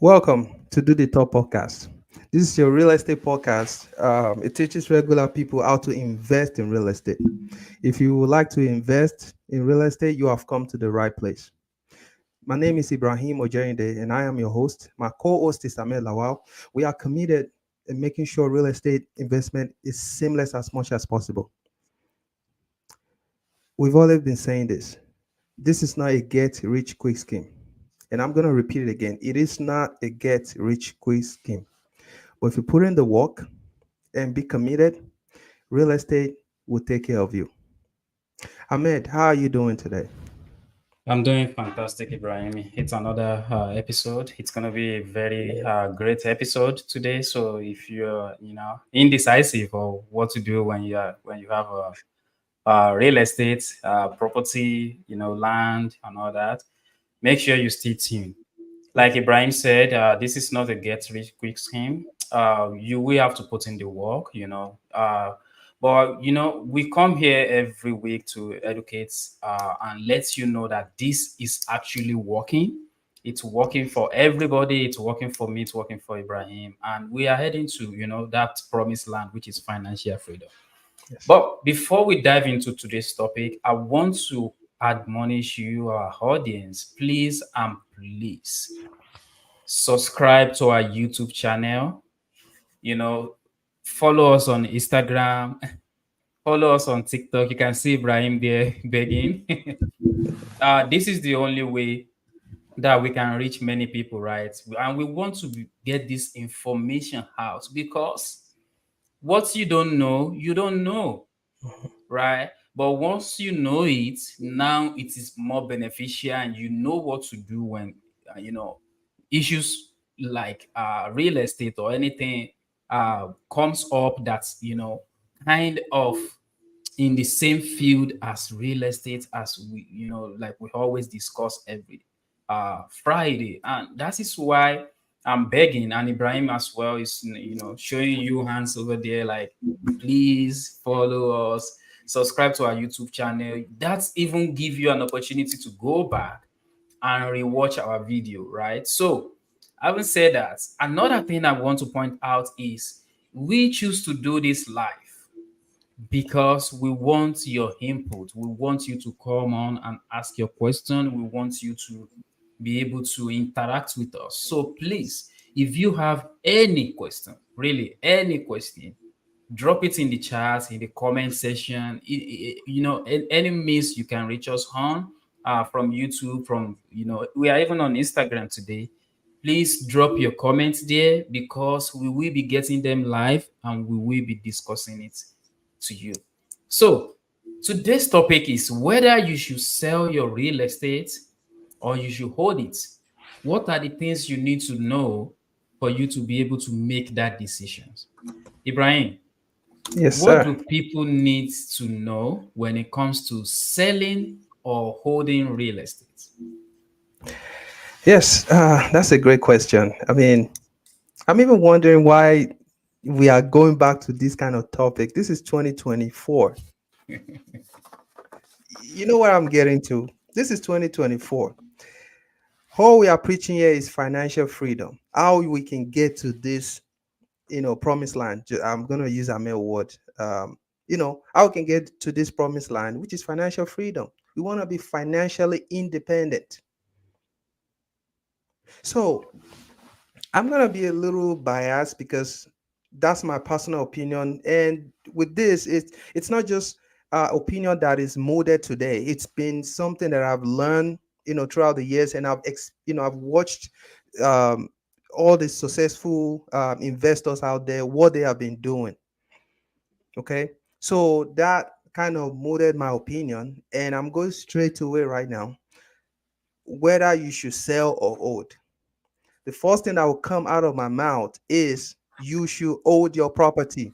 Welcome to Do the Top Podcast. This is your real estate podcast. It teaches regular people how to invest in real estate. If you would like to invest in real estate, you have come to the right place. My name is Ibrahim Ojerinde, and I am your host. My co-host is Ahmed Lawal. We are committed in making sure real estate investment is seamless as much as possible. We've always been saying this. This is not a get rich quick scheme. And I'm going to repeat it again. It is not a get rich quick scheme. But if you put in the work and be committed, real estate will take care of you. Ahmed, how are you doing today? I'm doing fantastic, Ibrahim. It's another episode. It's gonna be a very great episode today. So if you're, indecisive or what to do when you have real estate, property, land and all that, make sure you stay tuned. Like Ibrahim said, this is not a get rich quick scheme. You will have to put in the work, but we come here every week to educate and let you know that this is actually working. It's working for everybody. It's working for me. It's working for Ibrahim, and we are heading to that promised land, which is financial freedom. Yes. But before we dive into today's topic, I want to admonish you, our audience, please and please subscribe to our YouTube channel. You know, follow us on Instagram, follow us on TikTok. You can see Ibrahim there begging. This is the only way that we can reach many people, right? And we want to get this information out because what you don't know, right? But once you know it, now it is more beneficial and you know what to do when, issues like real estate or anything comes up that's, kind of in the same field as real estate as like we always discuss every Friday. And that is why I'm begging, and Ibrahim as well is showing you hands over there like please follow us, subscribe to our YouTube channel. That's even give you an opportunity to go back and rewatch our video, right? So having said that, another thing I want to point out is we choose to do this live because we want your input. We want you to come on and ask your question. We want you to be able to interact with us. So please, if you have any question, really any question, drop it in the chat, in the comment section. Any means you can reach us on from YouTube, from we are even on Instagram today. Please drop your comments there because we will be getting them live and we will be discussing it to you. So today's topic is whether you should sell your real estate or you should hold it. What are the things you need to know for you to be able to make that decision? Ibrahim, Yes, what sir. do people need to know when it comes to selling or holding real estate? Yes, that's a great question. I'm even wondering why we are going back to this kind of topic. This is 2024. You know what I'm getting to? This is 2024. All we are preaching here is financial freedom. How we can get to this, promised land. I'm gonna use a male word. How we can get to this promised land, which is financial freedom. We want to be financially independent. So I'm gonna be a little biased because that's my personal opinion. And with this, it's not just opinion that is molded today. It's been something that I've learned, throughout the years, and I've watched um, all the successful investors out there what they have been doing. Okay, so that kind of molded my opinion, and I'm going straight to it right now. Whether you should sell or hold, the first thing that will come out of my mouth is you should hold your property.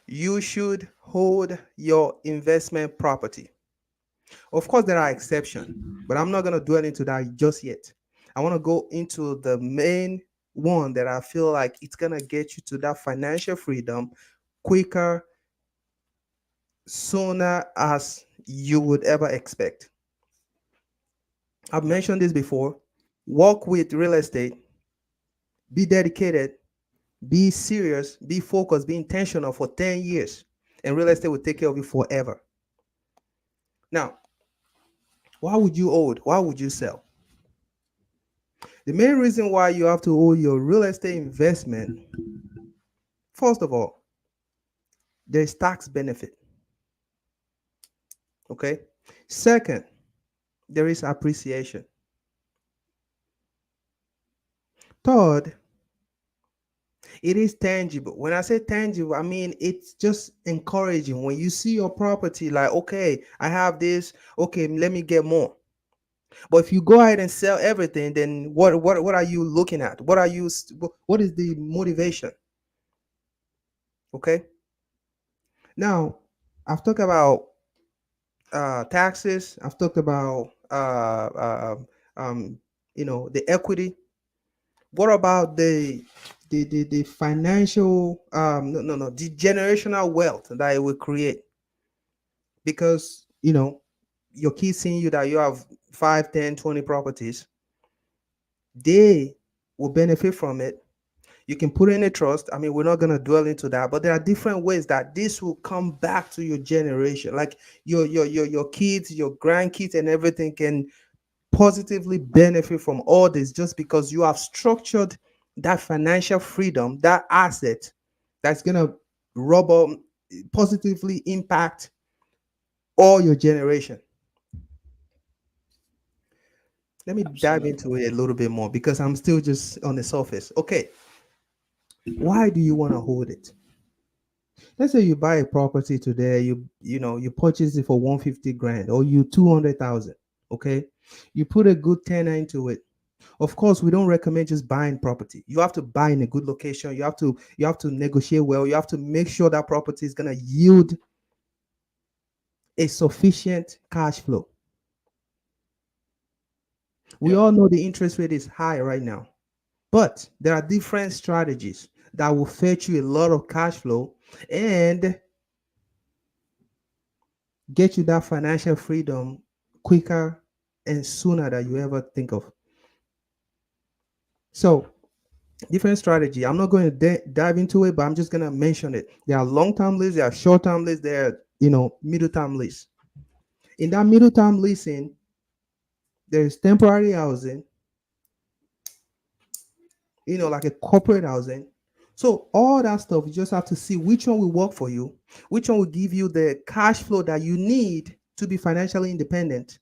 You should hold your investment property. Of course, there are exceptions, but I'm not going to dwell into that just yet. I want to go into the main one that I feel like it's going to get you to that financial freedom quicker, sooner as you would ever expect. I've mentioned this before. Work with real estate, be dedicated, be serious, be focused, be intentional for 10 years, and real estate will take care of you forever. Now, why would you hold? Why would you sell? The main reason why you have to hold your real estate investment, first of all, there's tax benefit. Okay. Second, there is appreciation. Third, it is tangible. When I say tangible, I mean it's just encouraging. When you see your property, like, okay, I have this, okay, let me get more. But if you go ahead and sell everything, then what are you looking at? What is the motivation? Okay. Now, I've talked about taxes. I've talked about the equity. What about the financial no the generational wealth that it will create? Because your kids seeing you that you have 5, 10, 20 properties, they will benefit from it. You can put in a trust. I mean, we're not going to dwell into that, but there are different ways that this will come back to your generation. Like your kids, your grandkids, and everything can positively benefit from all this just because you have structured that financial freedom, that asset that's going to rub up, positively impact all your generation. Let me dive Absolutely. into it a little bit more because I'm still just on the surface. Okay, why do you want to hold it? Let's say you buy a property today, you purchase it for 150 grand or you 200,000. Okay, you put a good tenant into it. Of course, we don't recommend just buying property. You have to buy in a good location. You have to negotiate well. You have to make sure that property is going to yield a sufficient cash flow. We Yep. all know the interest rate is high right now, but there are different strategies that will fetch you a lot of cash flow and get you that financial freedom quicker and sooner than you ever think of. So, different strategy. I'm not going to dive into it, but I'm just going to mention it. There are long-term leases, there are short-term leases, there are middle-term lease. In that middle-term leasing, there is temporary housing, like a corporate housing. So all that stuff, you just have to see which one will work for you, which one will give you the cash flow that you need to be financially independent.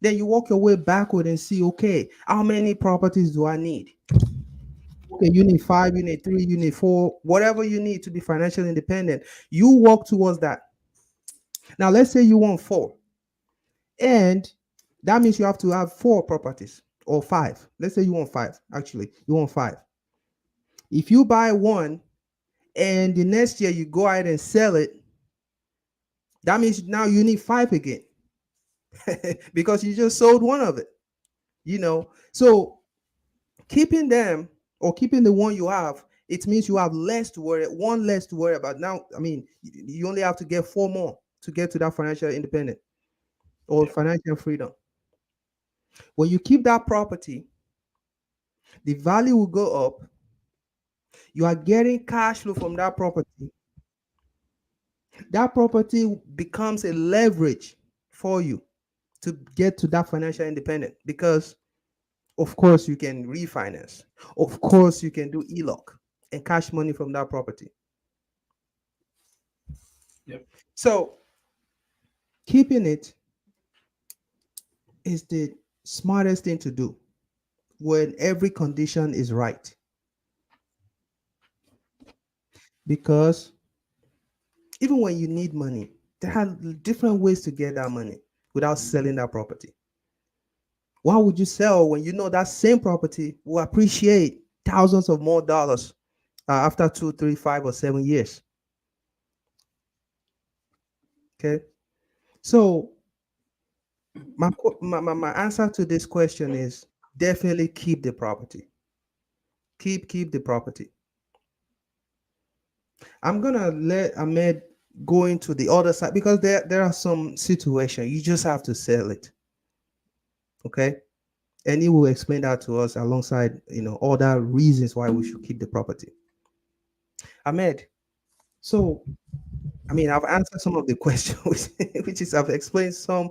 Then you work your way backward and see, okay, how many properties do I need? Okay, you need 5, you need 3, you need 4, whatever you need to be financially independent. You work towards that. Now, let's say you want 4, and that means you have to have 4 properties or 5. Let's say you want 5. Actually, you want 5. If you buy one and the next year you go ahead and sell it, that means now you need 5 again because you just sold one of it. So keeping them or keeping the one you have, it means you have one less to worry about. Now, I mean, you only have to get 4 more to get to that financial independence or Yep. financial freedom. When you keep that property, the value will go up. You are getting cash flow from that property. That property becomes a leverage for you to get to that financial independence because, of course, you can refinance. Of course, you can do ELOC and cash money from that property. Yep. So keeping it is the smartest thing to do when every condition is right. Because even when you need money, there are different ways to get that money without selling that property. Why would you sell when you know that same property will appreciate thousands of more dollars after 2, 3, 5, or 7 years? Okay. So my answer to this question is definitely keep the property. Keep the property. I'm gonna let Ahmed go into the other side because there are some situations you just have to sell it. Okay. and he will explain that to us alongside other reasons why we should keep the property. Ahmed, so I mean, I've answered some of the questions, which is I've explained some.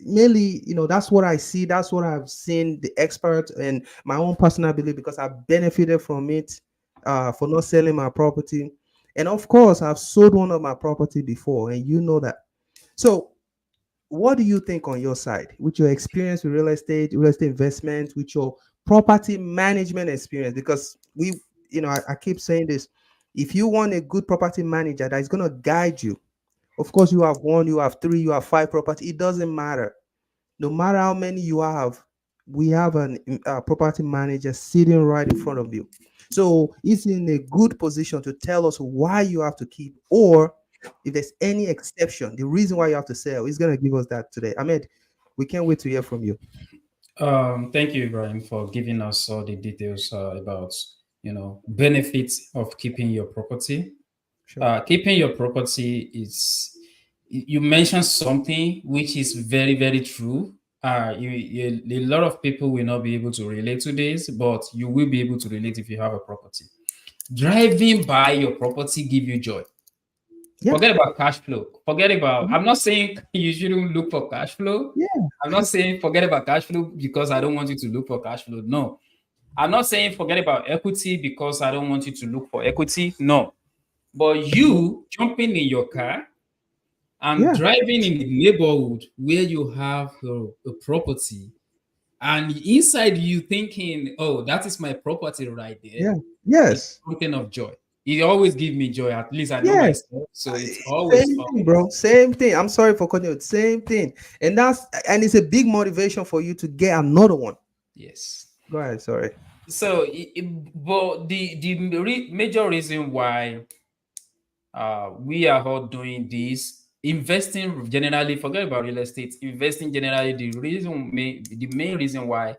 Mainly, that's what I see. That's what I've seen the expert and my own personal belief because I've benefited from it for not selling my property. And of course, I've sold one of my property before, and you know that. So, what do you think on your side with your experience with real estate investment, with your property management experience? Because I keep saying this. If you want a good property manager that is going to guide you, of course, you have one, you have three, you have five property. It doesn't matter. No matter how many you have, we have a property manager sitting right in front of you. So he's in a good position to tell us why you have to keep, or if there's any exception, the reason why you have to sell. He's going to give us that today. Ahmed, we can't wait to hear from you. Thank you, Ibrahim, for giving us all the details about benefits of keeping your property. Sure. Keeping your property is, you mentioned something which is very, very true. A lot of people will not be able to relate to this, but you will be able to relate if you have a property. Driving by your property give you joy. Yeah. Forget about cash flow. Forget about. I'm not saying you shouldn't look for cash flow. Yeah. I'm not saying forget about cash flow because I don't want you to look for cash flow. No. I'm not saying forget about equity because I don't want you to look for equity. No. But you jumping in your car and Yeah. driving in the neighborhood where you have a property, and inside you thinking, oh, that is my property right there. Yeah. It's Yes. something of joy. It always gives me joy. At least I know Yes. myself. So it's always Same fun. thing, bro. Same thing. I'm sorry for cutting you. Same thing. And it's a big motivation for you to get another one. Yes. Go ahead. Sorry. So, but the major reason why we are all doing this, investing generally, forget about real estate, investing generally, the main reason why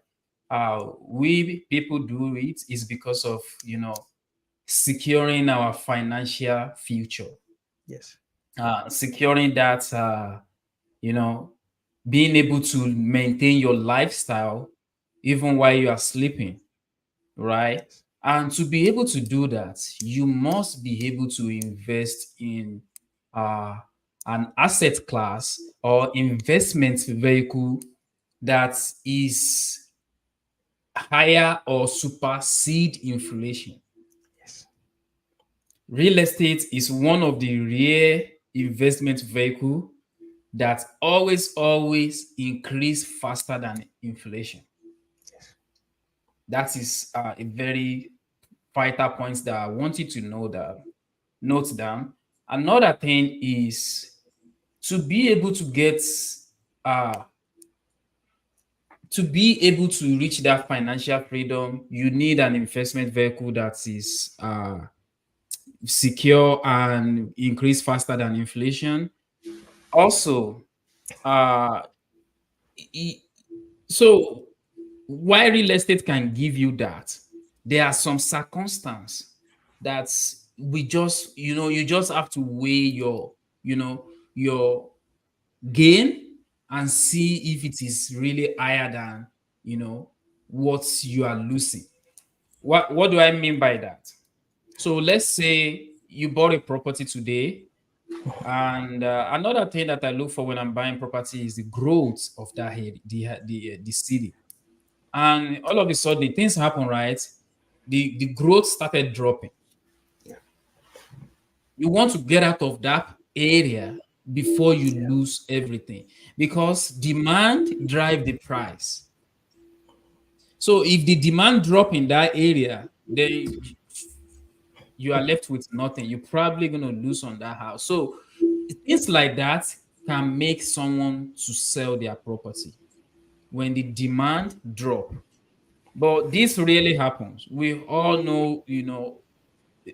we people do it is because of securing our financial future, Yes. securing that you know being able to maintain your lifestyle even while you are sleeping, right? Yes. And to be able to do that, you must be able to invest in uh, an asset class or investment vehicle that is higher or supersede inflation. Yes. Real estate is one of the rare investment vehicle that always increase faster than inflation. That is a very vital point that I want you to know that note down. Another thing is to be able to get uh to be able to reach that financial freedom, you need an investment vehicle that is secure and increase faster than inflation. Also, uh e- so why real estate can give you that, there are some circumstances that we just you just have to weigh your gain and see if it is really higher than what you are losing. What do I mean by that? So let's say you bought a property today, and another thing that I look for when I'm buying property is the growth of that area, the city. And all of a sudden things happen, right? The growth started dropping. You want to get out of that area before you lose everything, because demand drive the price. So if the demand drop in that area, then you are left with nothing. You're probably going to lose on that house. So things like that can make someone to sell their property when the demand drop. But this really happens. We all know,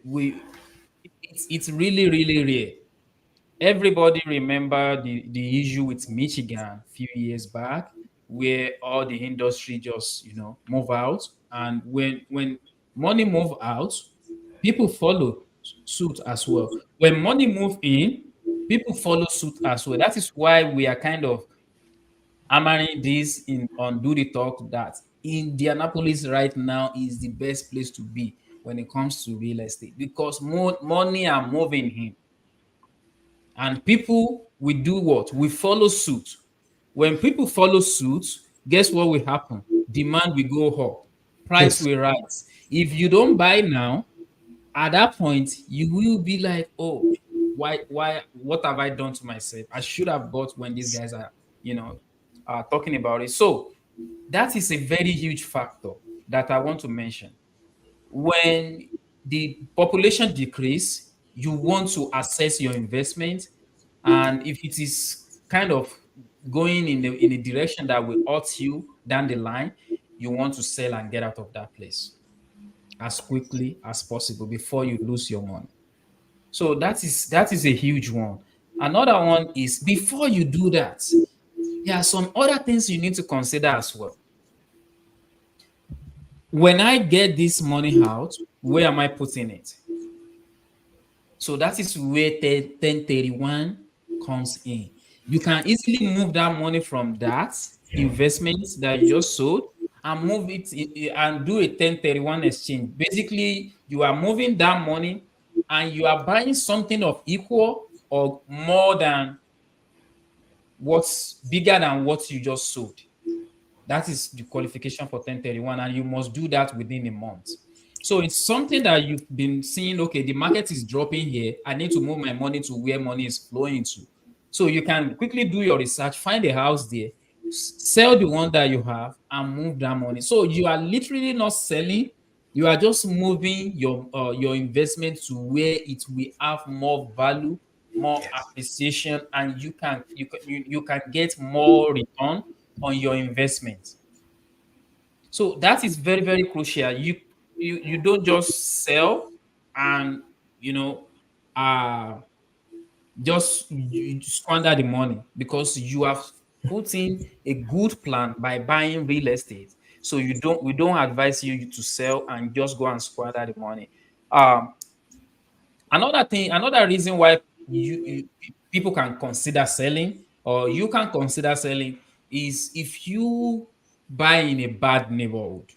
we it's really, really rare. Everybody remember the issue with Michigan a few years back, where all the industry just move out, and when money move out, people follow suit as well. When money move in, people follow suit as well. That is why we are kind of hammering this in on Do the Talk, that Indianapolis right now is the best place to be when it comes to real estate because more money are moving in, and people we do what? We follow suit. When people follow suit, guess what will happen? Demand will go up, price Yes. will rise. If you don't buy now, at that point you will be like, oh, why what have I done to myself? I should have bought when these guys are, you know, talking about it. So that is a very huge factor that I want to mention. When the population decrease, you want to assess your investment, and if it is kind of going in a direction that will hurt you down the line, you want to sell and get out of that place as quickly as possible before you lose your money. So that is a huge one. Another one is before you do that, there are some other things you need to consider as well. When I get this money out, where am I putting it? So that is where 1031 comes in. You can easily move that money from that investment that you just sold and move it and do a 1031 exchange. Basically, you are moving that money and you are buying something of equal or more than what's bigger than what you just sold. That is the qualification for 1031, and you must do that within a month. So it's something that you've been seeing, okay, the market is dropping here. I need to move my money to where money is flowing to. So you can quickly do your research, find a house there, sell the one that you have, and move that money. So you are literally not selling, you are just moving your investment to where it will have more value, more Yes. appreciation, and you can get more return on your investment. So that is very, very crucial. You don't just sell and, you know, uh just you squander the money because you have put in a good plan by buying real estate. So we don't advise you to sell and just go and squander the money. Um Another thing, another reason why people can consider selling or you can consider selling is if you buy in a bad neighborhood.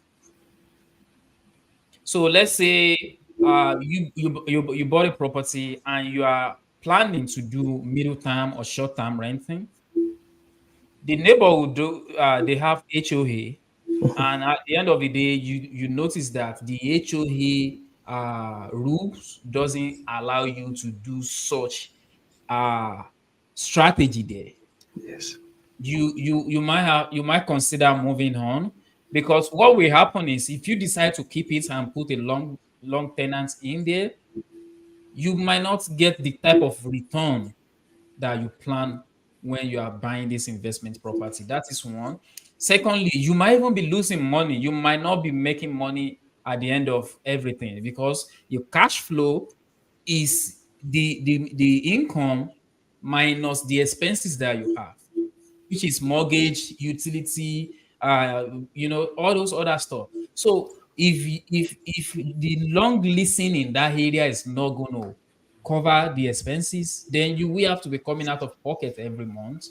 So let's say you bought a property and you are planning to do middle term or short term renting. The neighborhood they have HOA, and at the end of the day, you notice that the HOA rules doesn't allow you to do such uh strategy there. Yes. You might consider moving on, because what will happen is if you decide to keep it and put a long tenant in there, you might not get the type of return that you plan when you are buying this investment property. That is one. Secondly, you might even be losing money. You might not be making money at the end of everything because your cash flow is the income minus the expenses that you have, which is mortgage, utility, all those other stuff. So if the long leasing in that area is not going to cover the expenses, then you will have to be coming out of pocket every month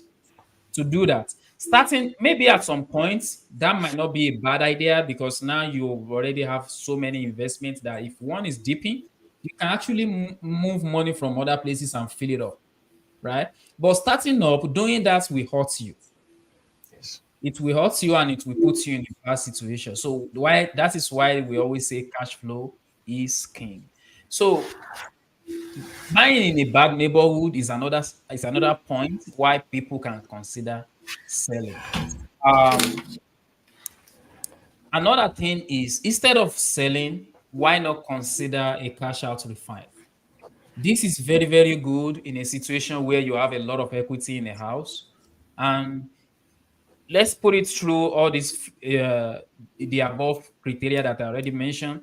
to do that. Starting maybe at some point, that might not be a bad idea because now you already have so many investments that if one is dipping, you can actually move money from other places and fill it up, right? But starting up, doing that will hurt you. Yes. It will hurt you and it will put you in a bad situation. So why that is why we always say cash flow is king. So buying in a bad neighborhood is another point why people can consider selling. Um, Another thing is instead of selling, why not consider a cash out refi? This is very, very good in a situation where you have a lot of equity in a house, and let's put it through all these the above criteria that I already mentioned.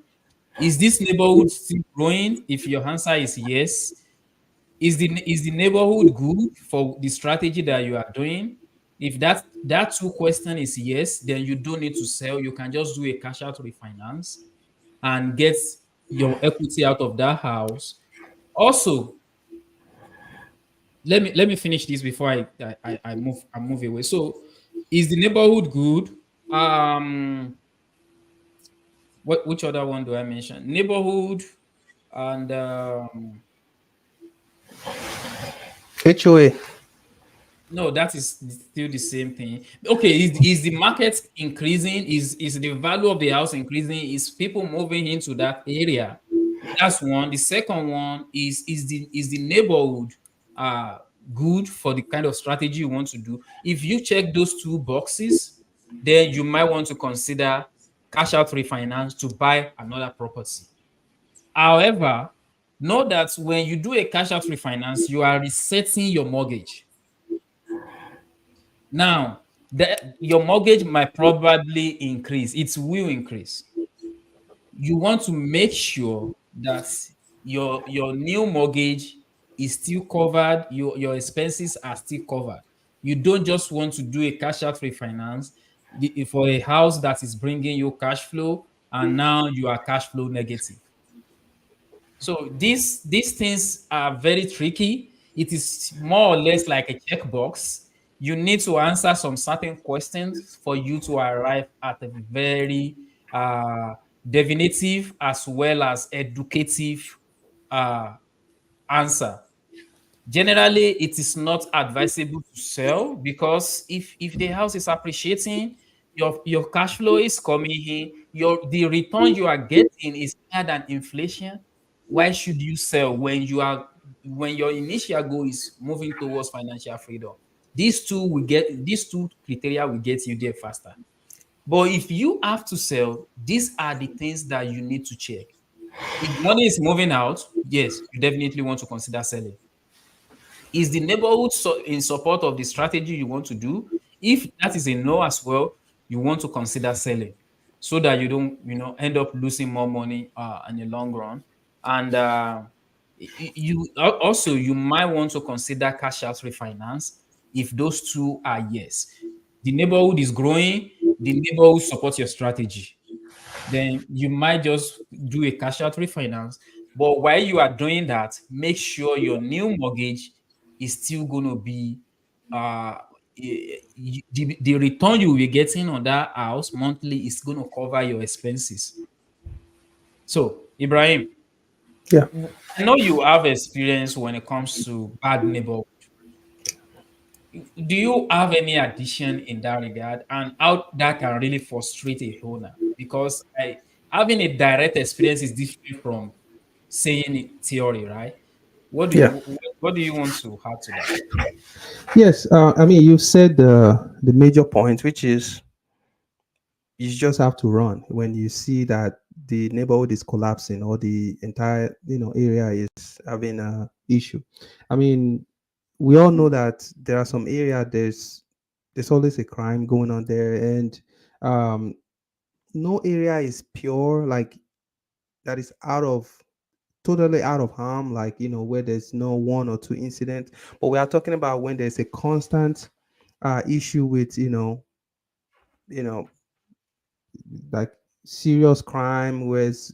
Is this neighborhood still growing? If your answer is yes, is the neighborhood good for the strategy that you are doing? If that two question is yes, then you don't need to sell. You can just do a cash out refinance and get your equity out of that house. Also, let me finish this before I move away. So, is the neighborhood good? Um, which other one do I mention? Neighborhood and HOA. no, that is still the same thing. Okay, is the market increasing? Is the value of the house increasing? Is people moving into that area? That's one. The second one is the neighborhood uh good for the kind of strategy you want to do? If you check those two boxes, then you might want to consider cash out refinance to buy another property. However, know that when you do a cash out refinance, you are resetting your mortgage. Now, your mortgage might probably increase. It will increase. You want to make sure that your new mortgage is still covered, your expenses are still covered. You don't just want to do a cash out refinance for a house that is bringing you cash flow and now you are cash flow negative. So these things are very tricky. It is more or less like a checkbox. You need to answer some certain questions for you to arrive at a very definitive as well as educative uh, answer. Generally, it is not advisable to sell because if the house is appreciating, your cash flow is coming in, the return you are getting is higher than inflation. Why should you sell when your initial goal is moving towards financial freedom? These two criteria will get you there faster. But if you have to sell, these are the things that you need to check. If money is moving out, yes, you definitely want to consider selling. Is the neighborhood in support of the strategy you want to do? If that is a no as well, you want to consider selling so that you don't, end up losing more money in the long run. And also you might want to consider cash out refinance if those two are yes. The neighborhood is growing, the neighborhood supports your strategy, then you might just do a cash out refinance. But while you are doing that, make sure your new mortgage is still going to be the return you will be getting on that house monthly is going to cover your expenses. So, Ibrahim, Yeah. I know you have experience when it comes to bad neighbor. Do you have any addition in that regard and how that can really frustrate a owner? Because having a direct experience is different from saying it theory, right? Yeah. What do you want to add to that? Yes. I mean, you said the major point, which is you just have to run when you see that the neighborhood is collapsing or the entire area is having a issue. I mean, we all know that there are some area there's always a crime going on there, and um no area is pure, like that is out of totally out of harm, like where there's no one or two incidents. But we are talking about when there's a constant issue with you know like serious crime with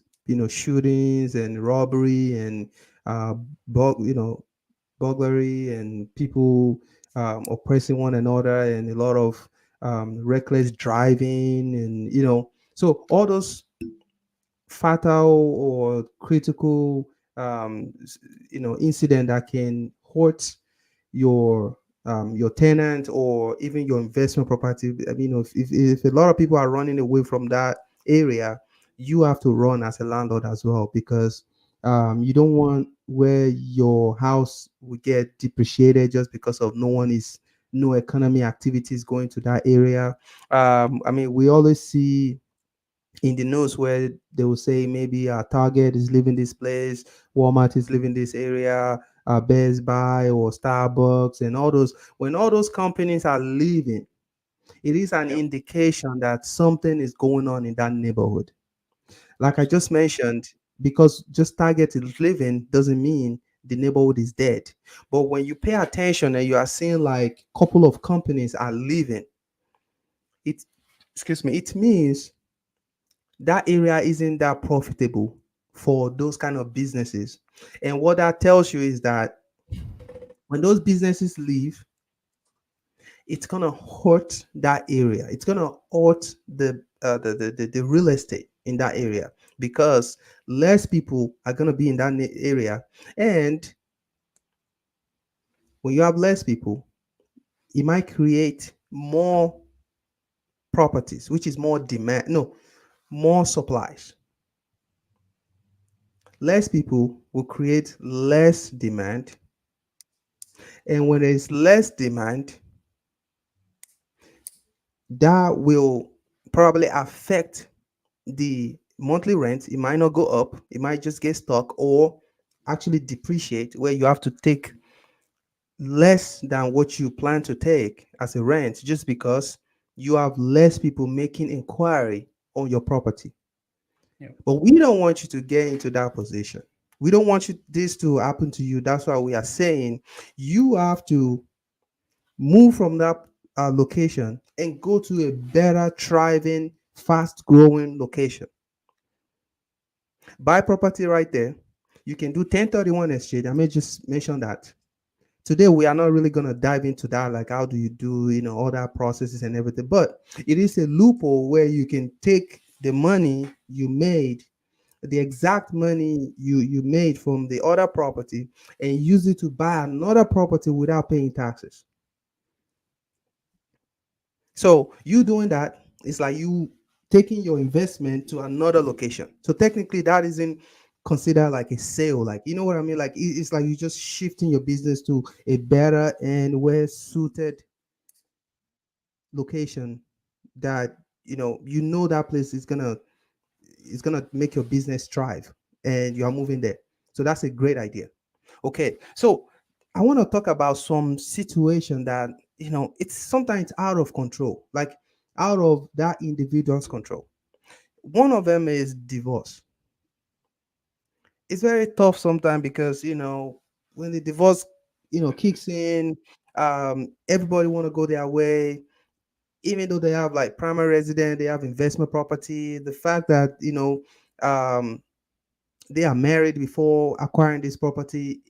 shootings and robbery and uh bu- you know burglary and people oppressing one another, and a lot of reckless driving, and so all those fatal or critical incident that can hurt your tenant or even your investment property. I mean, if a lot of people are running away from that area, you have to run as a landlord as well, because you don't want where your house will get depreciated just because of no economy activities going to that area. I mean, we always see in the news where they will say maybe Target is leaving this place, Walmart is leaving this area, Best Buy or Starbucks, and all those. When all those companies are leaving, it is an Yep. indication that something is going on in that neighborhood. Like I just mentioned, because just Target is leaving doesn't mean the neighborhood is dead. But when you pay attention and you are seeing like couple of companies are leaving, it excuse me, it means that area isn't that profitable for those kind of businesses. And what that tells you is that when those businesses leave, it's gonna hurt that area. It's gonna hurt the real estate in that area because less people are gonna be in that area. And when you have less people, it might create more properties, which is more demand. No, more supplies. Less people will create less demand. And when there's less demand, that will probably affect the monthly rent. It might not go up, it might just get stuck or actually depreciate, where you have to take less than what you plan to take as a rent just because you have less people making inquiry on your property. Yeah. But we don't want you to get into that position. We don't want this to happen to you. That's why we are saying you have to move from that location and go to a better, thriving, fast growing location. Buy property right there. You can do 1031 exchange. I may just mention that. Today we are not really going to dive into that, like how do you do, all that processes and everything. But it is a loophole where you can take the money you made, the exact money you made from the other property, and use it to buy another property without paying taxes. So you doing that is like you taking your investment to another location. So technically, that isn't considered like a sale. Like, you know what I mean? Like it's like you just shifting your business to a better and well suited location that that place is gonna make your business thrive, and you are moving there. So that's a great idea. Okay, so I want to talk about some situation that it's sometimes out of control, like out of that individual's control. One of them is divorce. It's very tough sometimes because when the divorce kicks in, everybody want to go their way, even though they have like primary residence, they have investment property. The fact that um, they are married before acquiring this property,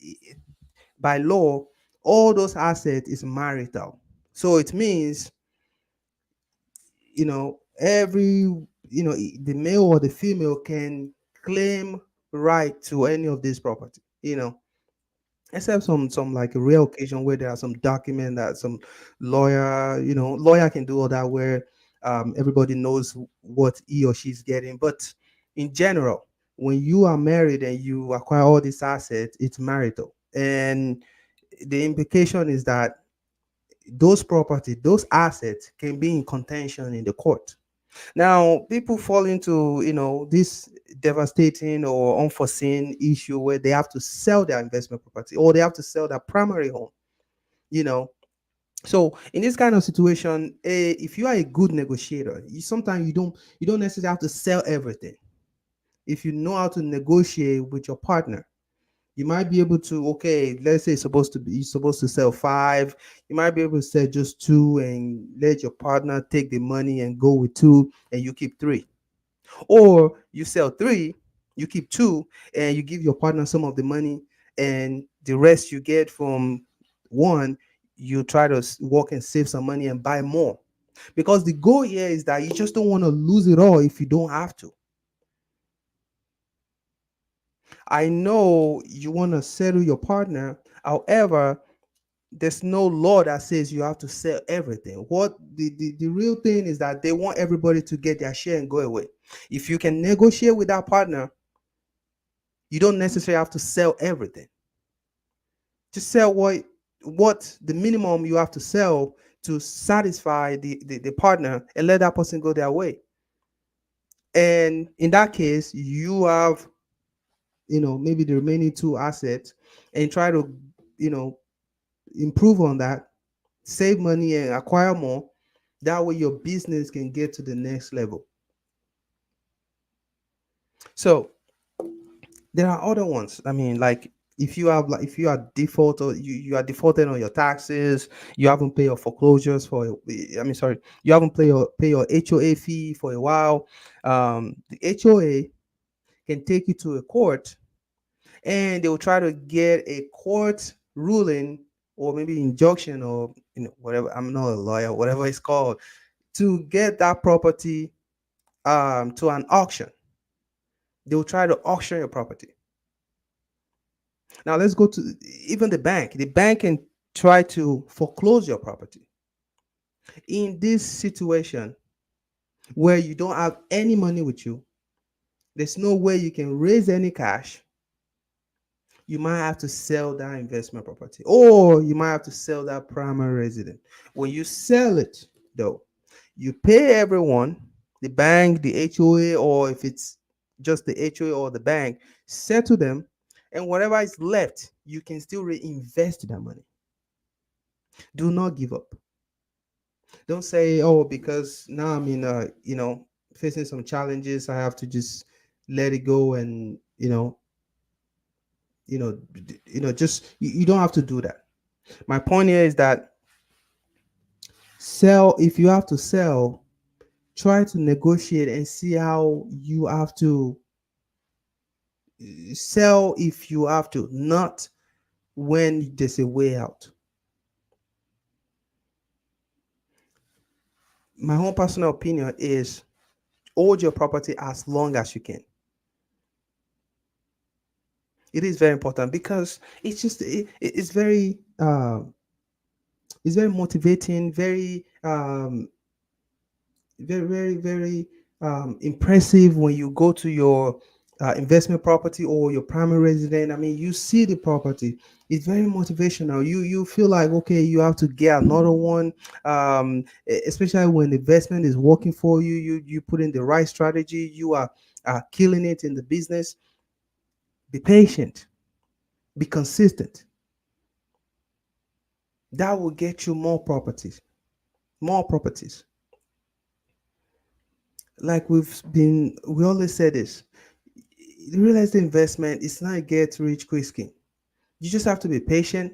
by law, all those assets is marital. So it means every the male or the female can claim right to any of this property. Except some like a rare occasion where there are some document that some lawyer can do all that, where everybody knows what he or she's getting. But in general, when you are married and you acquire all these assets, it's marital. And the implication is that those assets can be in contention in the court. Now, people fall into, this devastating or unforeseen issue where they have to sell their investment property or they have to sell their primary home, you know. So in this kind of situation, if you are a good negotiator, sometimes you don't necessarily have to sell everything. If you know how to negotiate with your partner, you might be able to, okay, let's say you're supposed to sell five. You might be able to sell just two and let your partner take the money and go with two, and you keep three. Or you sell three, you keep two, and you give your partner some of the money, and the rest you get from one, you try to work and save some money and buy more. Because the goal here is that you just don't want to lose it all if you don't have to. I know you want to settle your partner. However, there's no law that says you have to sell everything. What the real thing is that they want everybody to get their share and go away. If you can negotiate with that partner, you don't necessarily have to sell everything. Just sell what the minimum you have to sell to satisfy the partner, and let that person go their way. And in that case, you have maybe the remaining two assets, and try to you know improve on that, save money and acquire more. That way your business can get to the next level. So there are other ones. I mean, like if you are default, or you are defaulted on your taxes, you haven't paid your foreclosures for, I mean, sorry, you haven't pay your HOA fee for a while. The HOA can take you to a court, and they will try to get a court ruling or maybe injunction or whatever. I'm not a lawyer, whatever it's called, to get that property to an auction. They will try to auction your property. Now let's go to even the bank. The bank can try to foreclose your property. In this situation where you don't have any money with you, there's no way you can raise any cash. You might have to sell that investment property, or you might have to sell that primary residence. When you sell it, though, you pay everyone, the bank, the HOA, or if it's just the HOA or the bank, settle them, and whatever is left, you can still reinvest that money. Do not give up. Don't say, "Oh, because now I'm in facing some challenges, I have to just let it go," and just you don't have to do that. My point here is that sell if you have to sell, try to negotiate and see how you have to sell if you have to, not when there's a way out. My own personal opinion is hold your property as long as you can. It is very important because it's very motivating, very impressive when you go to your investment property or your primary resident. I mean, you see the property. It's very motivational. You feel like, okay, you have to get another one. Especially when the investment is working for you. You put in the right strategy. You are killing it in the business. Be patient. Be consistent. That will get you more properties. More properties. Like we always say this: real estate investment is not a get rich quick scheme. You just have to be patient,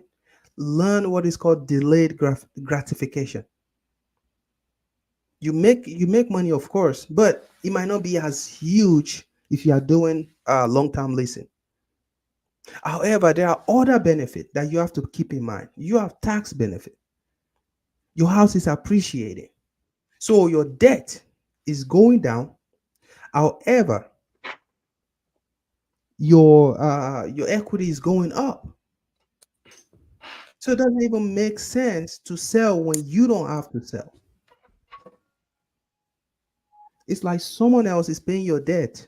learn what is called delayed gratification. You make money, of course, but it might not be as huge if you are doing long-term leasing. However, there are other benefits that you have to keep in mind. You have tax benefit. Your house is appreciating, so your debt is going down. However, your equity is going up. So it doesn't even make sense to sell when you don't have to sell. It's like someone else is paying your debt.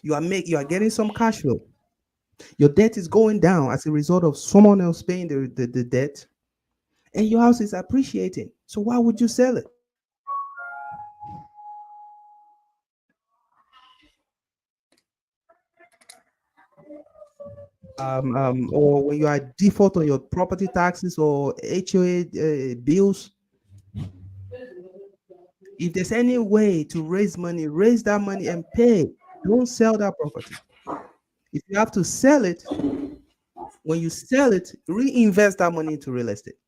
You are getting some cash flow. Your debt is going down as a result of someone else paying the debt, and your house is appreciating. So why would you sell it? Or when you are default on your property taxes or HOA bills, if there's any way to raise money, raise that money and pay. Don't sell that property. If you have to sell it, when you sell it, reinvest that money into real estate.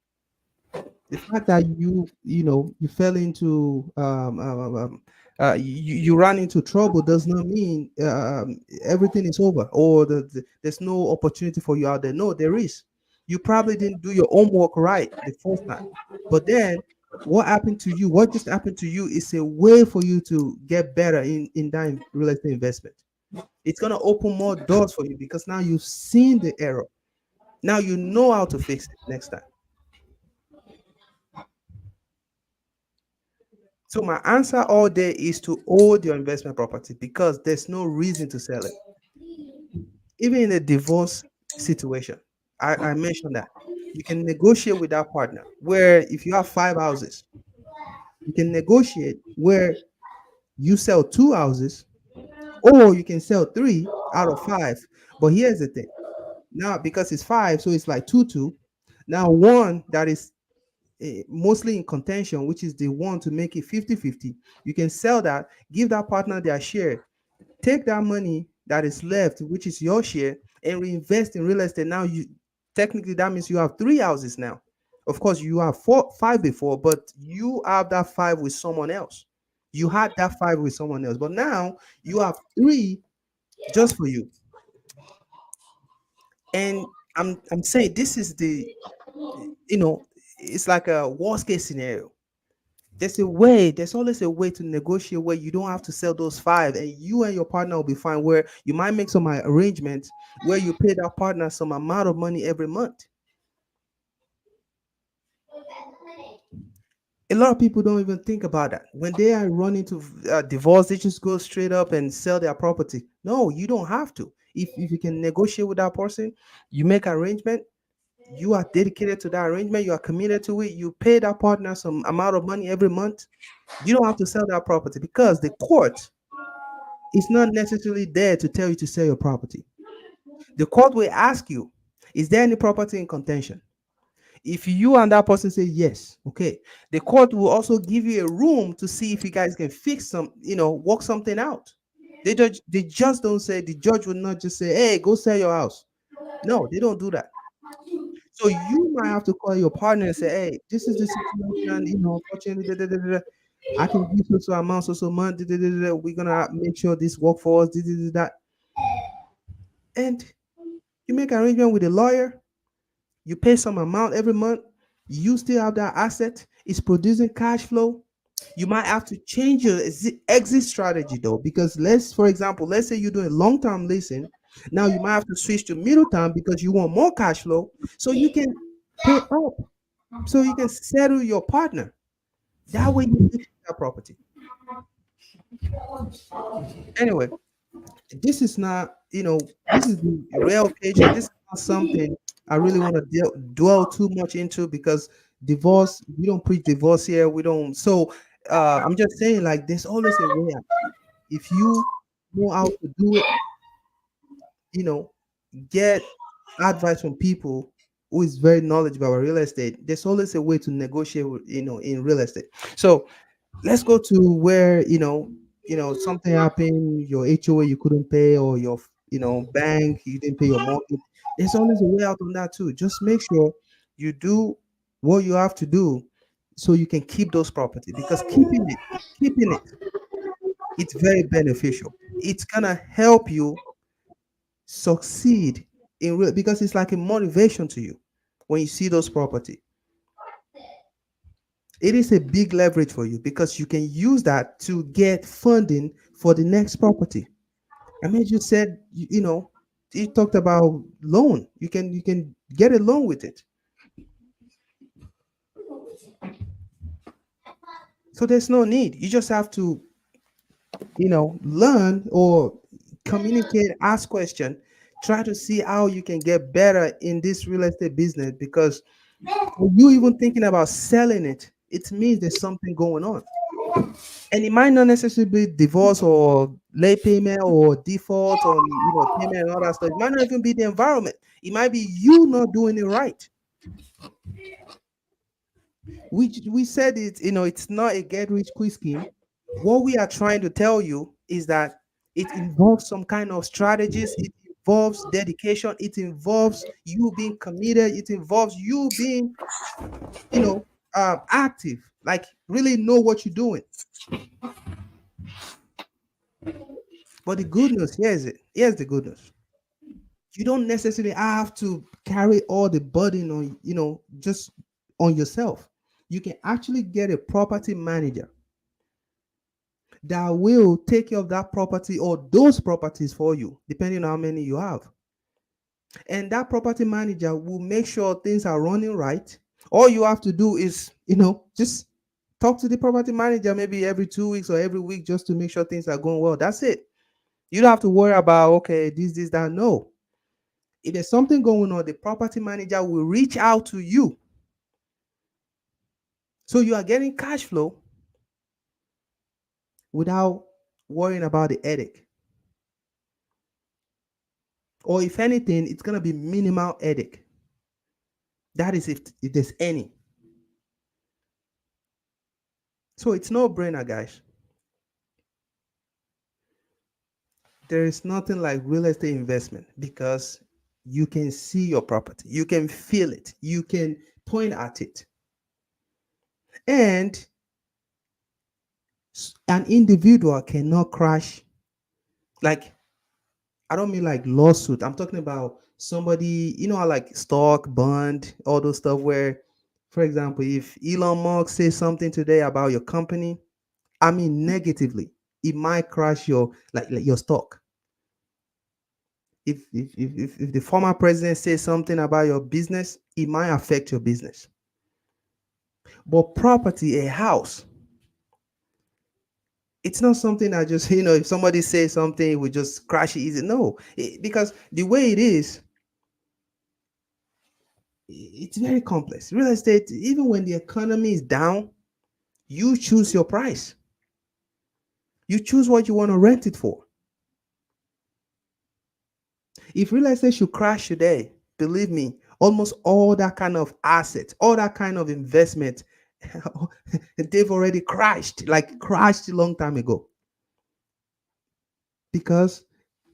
The fact that you fell into you ran into trouble does not mean everything is over, or there's no opportunity for you out there. No, there is. You probably didn't do your homework right the first time, but then what just happened to you is a way for you to get better in that real estate investment. It's going to open more doors for you because now you've seen the error. Now you know how to fix it next time. So my answer all day is to hold your investment property because there's no reason to sell it. Even in a divorce situation, I mentioned that you can negotiate with that partner. Where if you have 5 houses, you can negotiate where you sell 2 houses, or you can sell 3 out of 5. But here's the thing: now because it's five, so it's like two. Now one that is mostly in contention, which is the one to make it 50-50, you can sell that, give that partner their share, take that money that is left, which is your share, and reinvest in real estate. Now you technically that means you have 3 houses now. Of course, you have five before, but you have that five with someone else. You had that five with someone else, but now you have three just for you. And I'm saying this is the you know it's like a worst case scenario. There's a way, there's always a way to negotiate where you don't have to sell those five and you and your partner will be fine. Where you might make some arrangements where you pay that partner some amount of money every month. A lot of people don't even think about that. When they are running to divorce, they just go straight up and sell their property. No, you don't have to. If you can negotiate with that person, you make arrangement, you are dedicated to that arrangement, you are committed to it, you pay that partner some amount of money every month, you don't have to sell that property because the court is not necessarily there to tell you to sell your property. The court will ask you, is there any property in contention? If you and that person say yes, okay, the court will also give you a room to see if you guys can fix some, work something out. They just don't say, the judge will not just say, hey, go sell your house. No, they don't do that. So you might have to call your partner and say, hey, this is the situation, unfortunately, da, da, da, da, da. I can give you so amount, so month, da, da, da, da, we're gonna make sure this work for us, that. And you make arrangement with a lawyer, you pay some amount every month, you still have that asset, it's producing cash flow. You might have to change your exit strategy though, because for example, let's say you're doing long-term leasing. Now you might have to switch to middle term because you want more cash flow, so you can pay up, so you can settle your partner. That way you get that property. Anyway, this is not, this is the rare occasion. This is not something I really want to dwell too much into because divorce, we don't preach divorce here. We don't. So I'm just saying, like, there's always a way out. If you know how to do it, you know, get advice from people who is very knowledgeable about real estate. There's always a way to negotiate, in real estate. So let's go to where something happened, your HOA you couldn't pay, or your bank you didn't pay your mortgage. There's always a way out on that too. Just make sure you do what you have to do so you can keep those property, because keeping it, it's very beneficial. It's gonna help you succeed in real, because it's like a motivation to you when you see those property. It is a big leverage for you because you can use that to get funding for the next property. I mean, you said you talked about loan. You can get a loan with it. So there's no need. You just have to learn or communicate, ask question, try to see how you can get better in this real estate business, because for you even thinking about selling it, it means there's something going on. And it might not necessarily be divorce or late payment or default on payment and all that stuff. It might not even be the environment. It might be you not doing it right. We said it, it's not a get rich quick scheme. What we are trying to tell you is that it involves some kind of strategies, it involves dedication, it involves you being committed, it involves you being active, like really know what you're doing. But the good news, here's the good news. You don't necessarily have to carry all the burden on, just on yourself. You can actually get a property manager that will take care of that property or those properties for you, depending on how many you have. And that property manager will make sure things are running right. All you have to do is, just talk to the property manager maybe every 2 weeks or every week, just to make sure things are going well. That's it. You don't have to worry about, okay, this, that. No. If there's something going on, the property manager will reach out to you. So you are getting cash flow without worrying about the headache. Or if anything, it's going to be minimal headache. That is if there's any. So it's no brainer, guys. There is nothing like real estate investment, because you can see your property, you can feel it, you can point at it. And an individual cannot crash, like, I don't mean like lawsuit. I'm talking about somebody, how like stock, bond, all those stuff where For example, if Elon Musk says something today about your company, I mean negatively, it might crash your like your stock. If the former president says something about your business, it might affect your business. But property, a house, it's not something that just if somebody says something, it will just crash it easy. No, because the way it is, it's very complex. Real estate, even when the economy is down, you choose your price. You choose what you want to rent it for. If real estate should crash today, believe me, almost all that kind of assets, all that kind of investment, they've already crashed, like crashed a long time ago. Because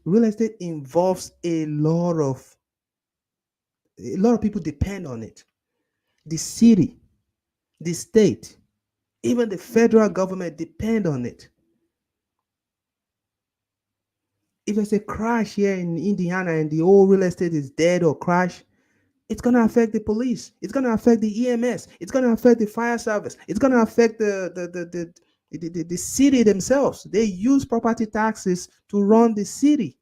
real estate involves a lot of people depend on it. The city, the state, even the federal government depend on it. If there's a crash here in Indiana and the whole real estate is dead or crash, it's going to affect the police. It's going to affect the EMS. It's going to affect the fire service. It's going to affect the city themselves. They use property taxes to run the city.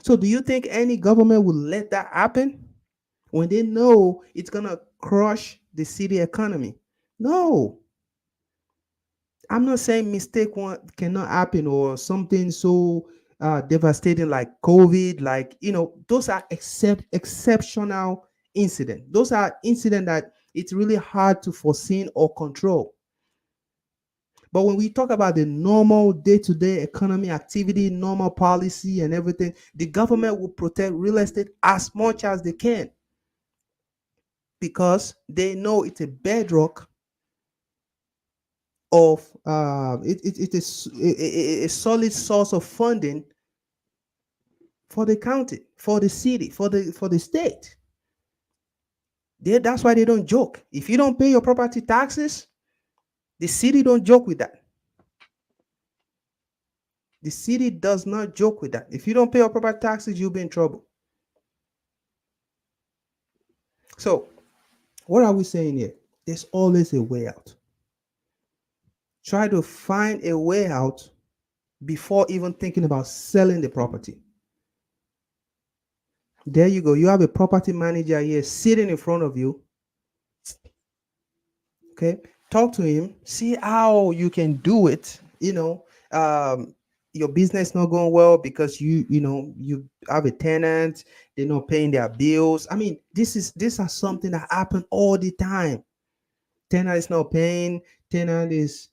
So do you think any government will let that happen when they know it's going to crush the city economy? No. I'm not saying mistake one cannot happen or something so devastating like COVID, like those are exceptional incident. Those are incident that it's really hard to foresee or control. But when we talk about the normal day-to-day economy activity, normal policy and everything, the government will protect real estate as much as they can because they know it's a bedrock of it is a solid source of funding for the county, for the city, for the state. That's why they don't joke. If you don't pay your property taxes, the city don't joke with that. The city does not joke with that. If you don't pay your property taxes, you'll be in trouble. So, what are we saying here? There's always a way out. Try to find a way out before even thinking about selling the property. There you go. You have a property manager here sitting in front of you. Okay. Talk to him. See how you can do it. Your business not going well because you have a tenant, they're not paying their bills. I mean, this are something that happen all the time. Tenant is not paying, tenant is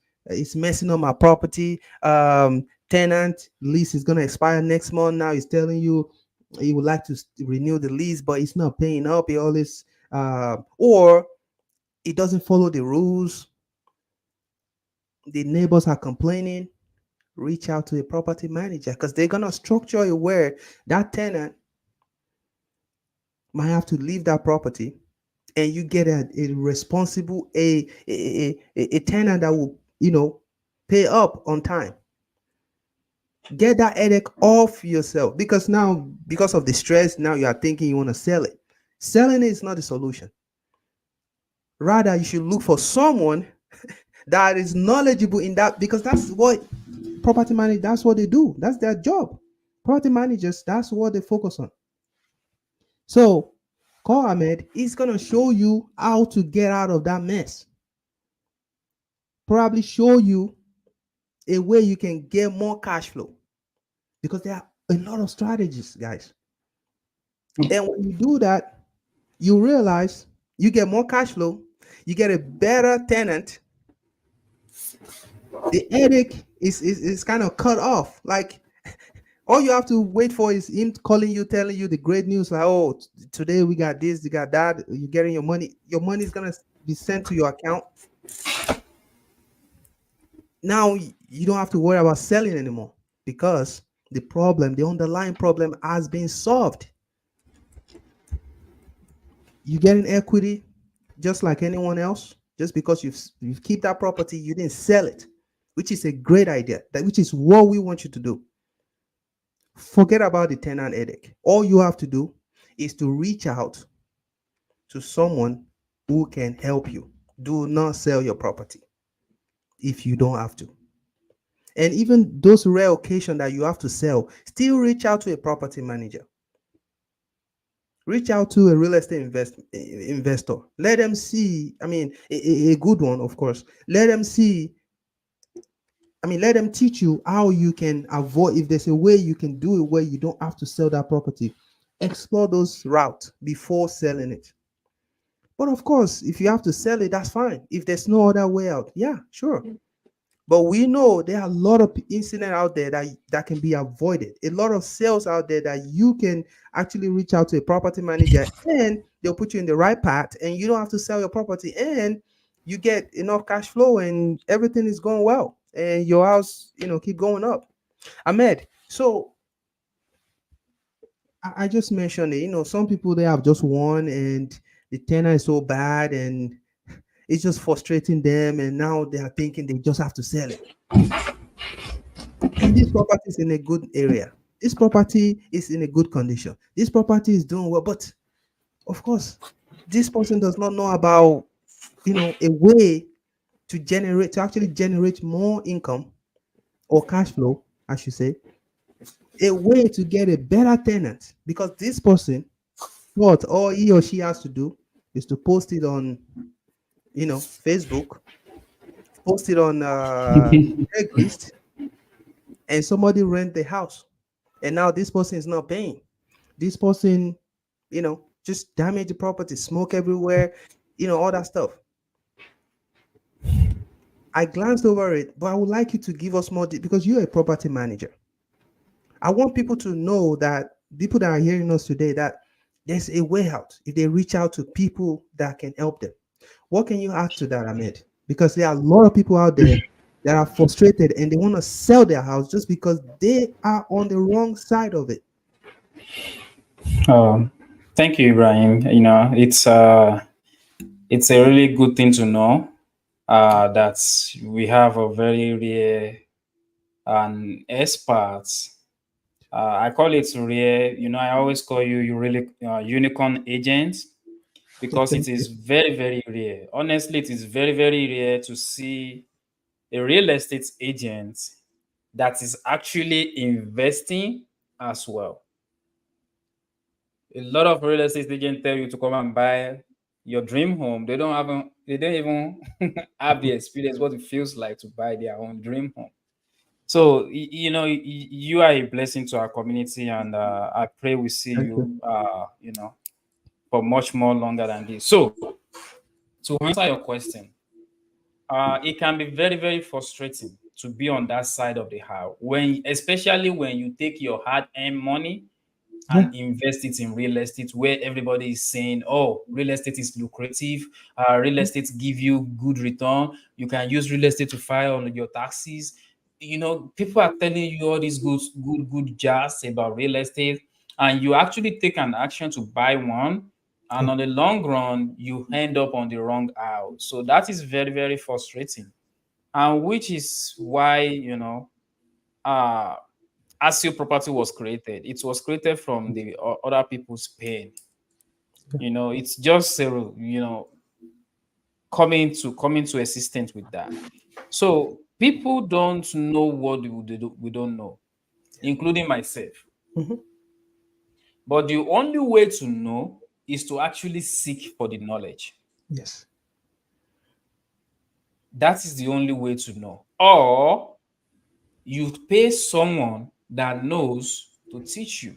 messing up my property. Tenant lease is gonna expire next month. Now he's telling you he would like to renew the lease, but it's not paying up. He always or it doesn't follow the rules. The neighbors are complaining. Reach out to a property manager because they're gonna structure it where that tenant might have to leave that property, and you get a responsible a tenant that will pay up on time. Get that headache off yourself because now, because of the stress, now you are thinking you want to sell it. Selling it is not the solution. Rather, you should look for someone that is knowledgeable in that, because that's what property managers, that's what they do. That's their job. Property managers, that's what they focus on. So call Ahmed. He's going to show you how to get out of that mess. Probably show you a way you can get more cash flow, because there are a lot of strategies, guys. And when you do that, you realize you get more cash flow, you get a better tenant. The headache is kind of cut off. Like, all you have to wait for is him calling you, telling you the great news, like, oh, today we got this, you got that, you're getting your money. Your money is going to be sent to your account. Now you don't have to worry about selling anymore because the underlying problem has been solved. You get an equity just like anyone else. Just because you've keep that property, you didn't sell it, which is a great idea. Which is what we want you to do. Forget about the tenant headache. All you have to do is to reach out to someone who can help you. Do not sell your property if you don't have to. And even those rare occasions that you have to sell, still reach out to a property manager. Reach out to a real estate investor. Let them see, I mean, a good one, of course. Let them see, I mean, let them teach you how you can avoid, if there's a way you can do it where you don't have to sell that property. Explore those routes before selling it. But of course, if you have to sell it, that's fine. If there's no other way out, yeah, sure. But we know there are a lot of incidents out there that can be avoided. A lot of sales out there that you can actually reach out to a property manager and they'll put you in the right path and you don't have to sell your property and you get enough cash flow and everything is going well and your house, keep going up. Ahmed, so I just mentioned it, some people they have just one and the tenant is so bad and it's just frustrating them and now they are thinking they just have to sell it. And this property is in a good area. This property is in a good condition. This property is doing well. But of course, this person does not know about, a way to actually generate more income or cash flow, I should say, a way to get a better tenant. Because this person, what all he or she has to do is to post it on, Facebook, post it on Craigslist, and somebody rent the house. And now this person is not paying. This person, just damage the property, smoke everywhere, all that stuff. I glanced over it, but I would like you to give us more because you're a property manager. I want people to know that people that are hearing us today that there's a way out if they reach out to people that can help them. What can you add to that, Ahmed? Because there are a lot of people out there that are frustrated and they want to sell their house just because they are on the wrong side of it. Oh, thank you, Ibrahim. It's a really good thing to know that we have a very rare and expert. I call it rare. I always call you really unicorn agent because it Thank you. is very, very rare. Honestly, it is very, very rare to see a real estate agent that is actually investing as well. A lot of real estate agents tell you to come and buy your dream home. They don't even have the experience what it feels like to buy their own dream home. So you are a blessing to our community, and I pray we see Thank you, you. for much more longer than this. So to answer your question, it can be very, very frustrating to be on that side of the house especially when you take your hard-earned money Yeah. and invest it in real estate, where everybody is saying, oh, real estate is lucrative, real estate give you good return, you can use real estate to file on your taxes. People are telling you all these good jazz about real estate, and you actually take an action to buy one, and Yeah. on the long run you end up on the wrong house. So that is very, very frustrating, and which is why uh as your property was created, it was created from the other people's pain. It's just coming to assistance with that. So people don't know what we don't know, including myself. Mhm. But the only way to know is to actually seek for the knowledge. Yes. That is the only way to know. Or you pay someone that knows to teach you,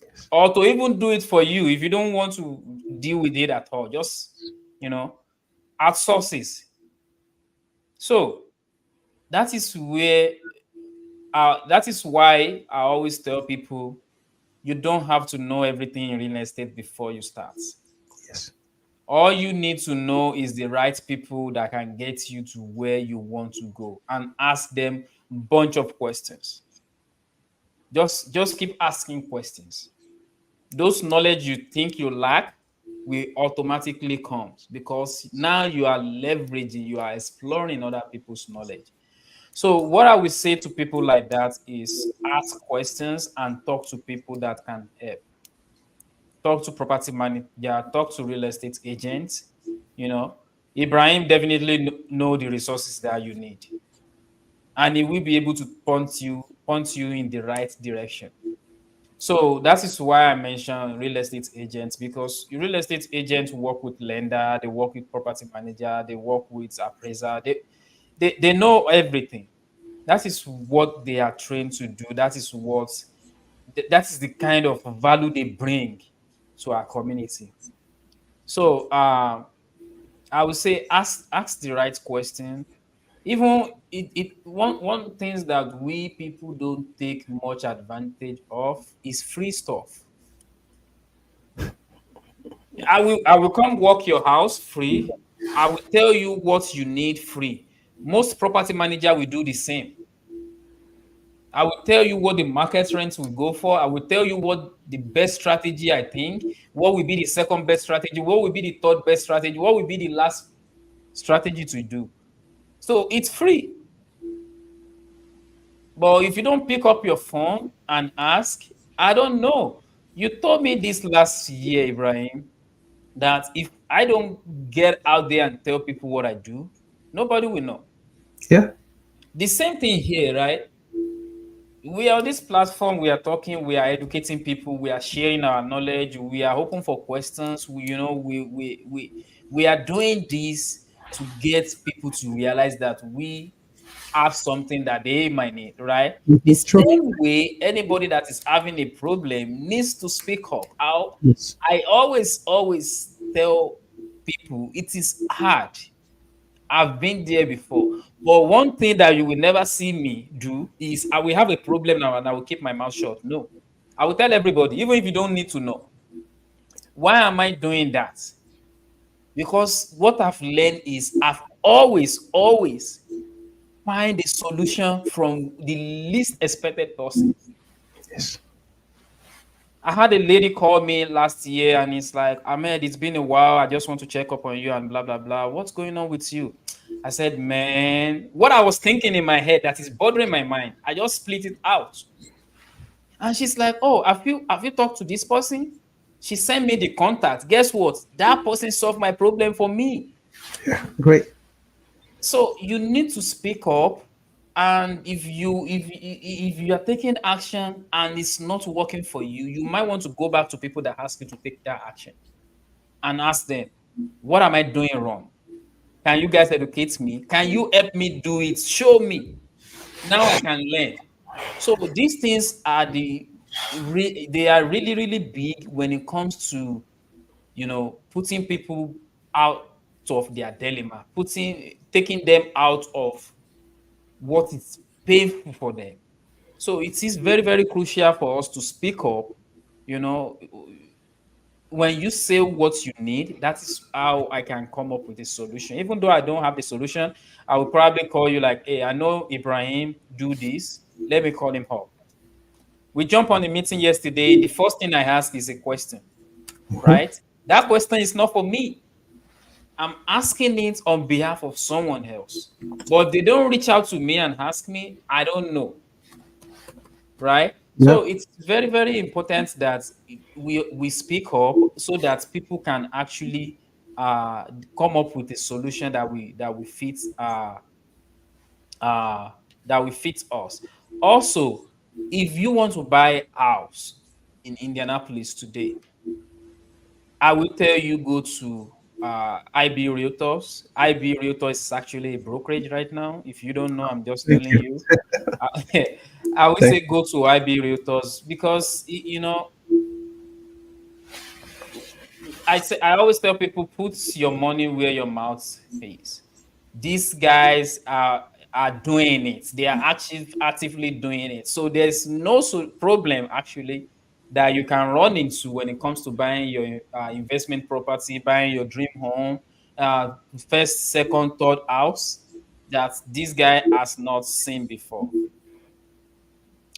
Yes. or to even do it for you if you don't want to deal with it at all. Just you know outsources. So that is where that is why I always tell people you don't have to know everything in real estate before you start. Yes. All you need to know is the right people that can get you to where you want to go, and ask them bunch of questions. Just keep asking questions. Those knowledge you think you lack will automatically come, because now you are leveraging, you are exploring other people's knowledge. So what I will say to people like that is ask questions and talk to people that can help. talk to property manager, talk to real estate agents. You know, Ibrahim definitely know the resources that you need, and he will be able to point you in the right direction. So that is why I mentioned real estate agents, because real estate agents work with lender, they work with property manager, they work with appraiser. They know everything. That is what they are trained to do. That is the kind of value they bring to our community. So I would say ask the right question. Even one things that we people don't take much advantage of is free stuff. I will come walk your house free. I will tell you what you need free. Most property manager will do the same. I will tell you what the market rents will go for. I will tell you what the best strategy I think, what will be the second best strategy, what will be the third best strategy, what will be the last strategy to do. So it's free. But if you don't pick up your phone and ask, I don't know. You told me this last year, Ibrahim, that if I don't get out there and tell people what I do, nobody will know. Yeah. The same thing here, right? We are on this platform, we are talking, we are educating people, we are sharing our knowledge, we are open for questions. We are doing this to get people to realize that we have something that they might need, right? The Mhm. True. same way, anybody that is having a problem needs to speak up. Yes. I always tell people it is hard. I've been there before. But one thing that you will never see me do is I will have a problem now and I will keep my mouth shut. No. I will tell everybody, even if you don't need to know. Why am I doing that? Because what I've learned is I've always find a solution from the least expected person. Yes. I had a lady call me last year and it's like, Ahmed, it's been a while. I just want to check up on you and blah, blah, blah. What's going on with you? I said, man, what I was thinking in my head that is bothering my mind, I just split it out. And she's like, oh, have you talked to this person? She sent me the contact. Guess what? That person solved my problem for me. Yeah. Great. So you need to speak up, and if you are taking action and it's not working for you, you might want to go back to people that ask you to take that action and ask them, what am I doing wrong? Can you guys educate me? Can you help me do it? Show me. Now I can learn. So these things are they are really big when it comes to putting people out of their dilemma, putting taking them out of what is painful for them. So it is very crucial for us to speak up. You know, when you say what you need, that is how I can come up with a solution. Even though I don't have the solution, I will probably call you like, hey, I know Ibrahim do this. Let me call him up. We jump on the meeting yesterday. The first thing I ask is a question, Mhm. right? That question is not for me. I'm asking it on behalf of someone else. But if they don't reach out to me and ask me, I don't know, right? Yeah. So it's very important that we speak up so that people can actually come up with a solution uh that will fit us. Also, if you want to buy a house in Indianapolis today, I will tell you go to IB Realtors. IB Realtors is actually a brokerage right now. If you don't know, I'm just Thank telling you. you. I would Thank say go to IB Realtors because I always tell people put your money where your mouth is. These guys are doing it. They are actively doing it. So there's no problem actually that you can run into when it comes to buying your investment property, buying your dream home, first, second, third house that this guy has not seen before.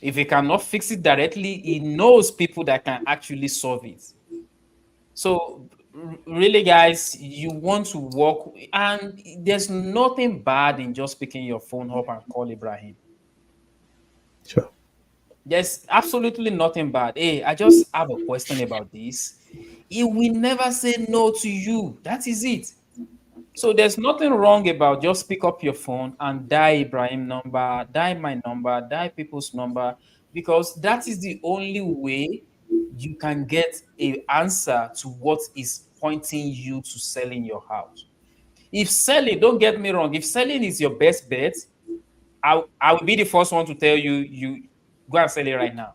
If he cannot fix it directly, he knows people that can actually solve it. So really, guys, you want to work, and there's nothing bad in just picking your phone up and call Ibrahim. Sure. There's absolutely nothing bad. Hey, I just have a question about this. He will never say no to you. That is it. So there's nothing wrong about just pick up your phone and dial Ibrahim number, dial my number, dial people's number, because that is the only way you can get a answer to what is pointing you to selling your house. If selling, don't get me wrong, if selling is your best bet, I will be the first one to tell you, you go and sell it right now,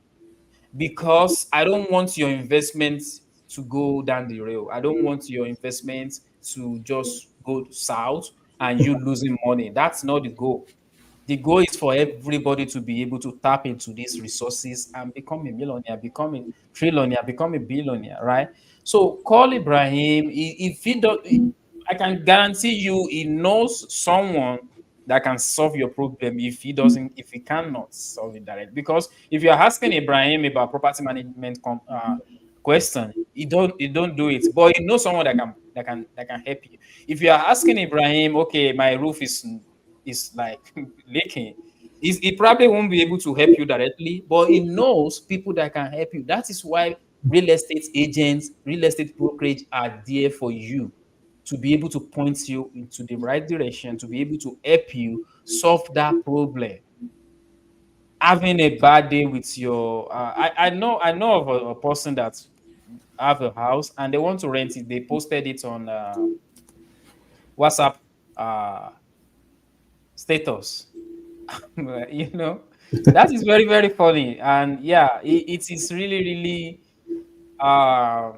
because I don't want your investment to go down the rail. I don't want your investment to just go south and you losing money. That's not the goal. The goal is for everybody to be able to tap into these resources and become a millionaire, become a trillionaire, become a billionaire, right? So call Ibrahim. If he don't, I can guarantee you he knows someone that can solve your problem if he doesn't, if he cannot solve it directly. Because if you're asking Ibrahim about property management question, he don't do it, but he knows someone that can help you. If you are asking Ibrahim, okay, my roof is like leaking, he probably won't be able to help you directly, but he knows people that can help you. That is why real estate agents, real estate brokerage are there for you, to be able to point you into the right direction, to be able to help you solve that problem. Having a bad day with your I know of a person that have a house and they want to rent it. They posted it on WhatsApp uh, status. you know, that is very, very funny. And yeah, it is really, really uh,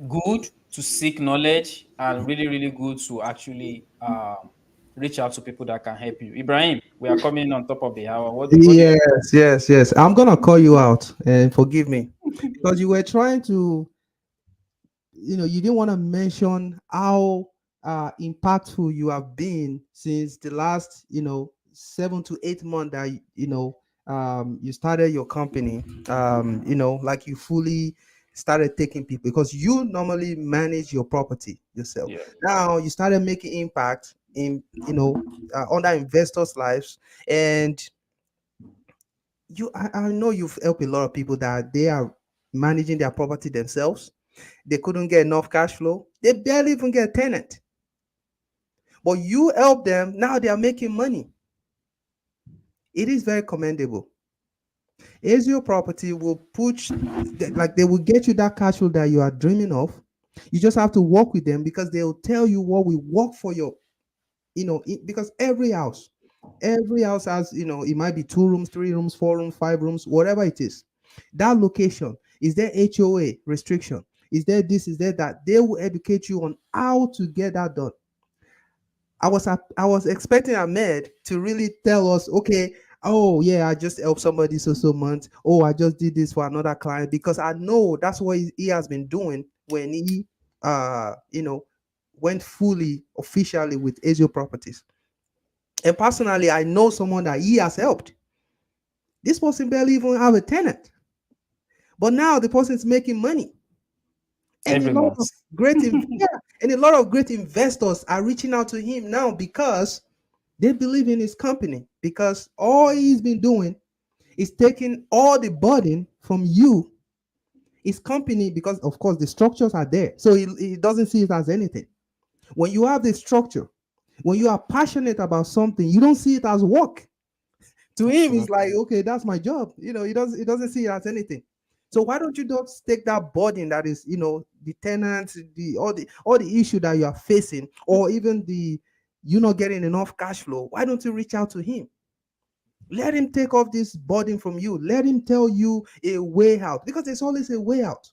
good to seek knowledge, and really, really good to actually reach out to people that can help you. Ibrahim, we are coming on top of the hour. What do you? Yes, yes, yes. I'm gonna call you out and forgive me because you were trying to, you didn't want to mention how impactful you have been since the last 7 to 8 months that you started your company. Like you fully started taking people because you normally manage your property yourself. Yeah. Now you started making impact in other investors' lives, and I know you've helped a lot of people that they are managing their property themselves. They couldn't get enough cash flow. They barely even get a tenant. But you help them. Now they are making money. It is very commendable. Azure Property will push, like they will get you that cash flow that you are dreaming of. You just have to work with them because they will tell you what will work for your, because every house has, it might be 2 rooms, 3 rooms, 4 rooms, 5 rooms, whatever it is. That location, is there HOA restriction? Is there this? Is there that? They will educate you on how to get that done. I was expecting Ahmed to really tell us, okay, oh yeah, I just helped somebody so month. Oh, I just did this for another client because I know that's what he has been doing when he uh you know went fully officially with Azure Properties. And personally, I know someone that he has helped. This person barely even have a tenant, but now the person is making money. And a Every lot month. of yeah, and a lot of great investors are reaching out to him now because they believe in his company. Because all he's been doing is taking all the burden from you, his company, because of course the structures are there. So he doesn't see it as anything. When you have the structure, when you are passionate about something, you don't see it as work. To him, it's like, Absolutely. okay, that's my job. He doesn't see it as anything. So why don't you just take that burden that is, the tenants, the issue that you are facing, or even the you not getting enough cash flow? Why don't you reach out to him? Let him take off this burden from you. Let him tell you a way out, because there's always a way out.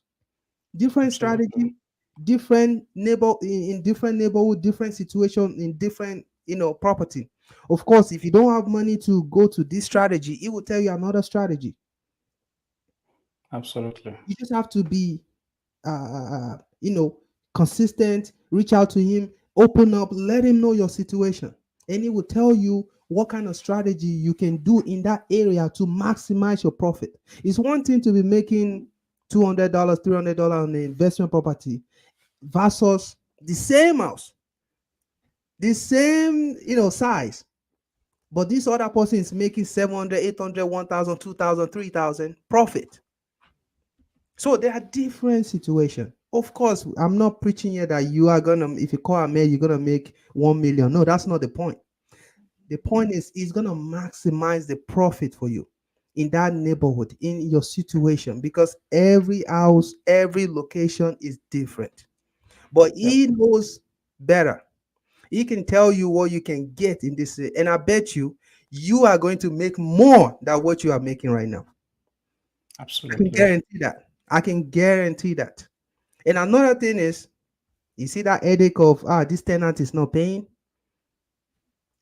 Different Absolutely. strategy, different neighbor in different neighborhood, different situation in different property. Of course, if you don't have money to go to this strategy, it will tell you another strategy. Absolutely. You just have to be uh, uh, uh, you know consistent. Reach out to him, open up, let him know your situation, and he will tell you what kind of strategy you can do in that area to maximize your profit. It's one thing to be making $200, $300 on the investment property versus the same house, the same size, But this other person is making 700, 800, 1,000, 2,000, 3,000 profit. So there are different situations. Of course, I'm not preaching here that you are gonna, if you call Ahmed, you're gonna make 1 million. No, that's not the point. The point is, it's gonna maximize the profit for you in that neighborhood, in your situation, because every house, every location is different. But Yep. he knows better. He can tell you what you can get in this, and I bet you are going to make more than what you are making right now. I can Absolutely. guarantee that. I can guarantee that. And another thing is, you see that headache of this tenant is not paying.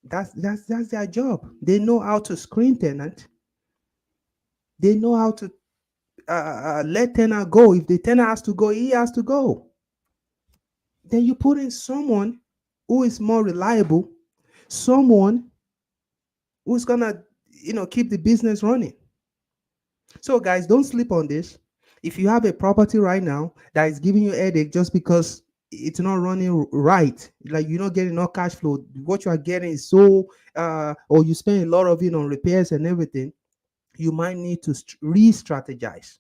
That's their job. They know how to screen tenant. They know how to let tenant go. If the tenant has to go, he has to go. Then you put in someone who is more reliable, someone who's gonna keep the business running. So guys, don't sleep on this. If you have a property right now that is giving you a headache just because it's not running right, like you're not getting enough cash flow, what you are getting is so or you spend a lot of it on repairs and everything, you might need to re-strategize.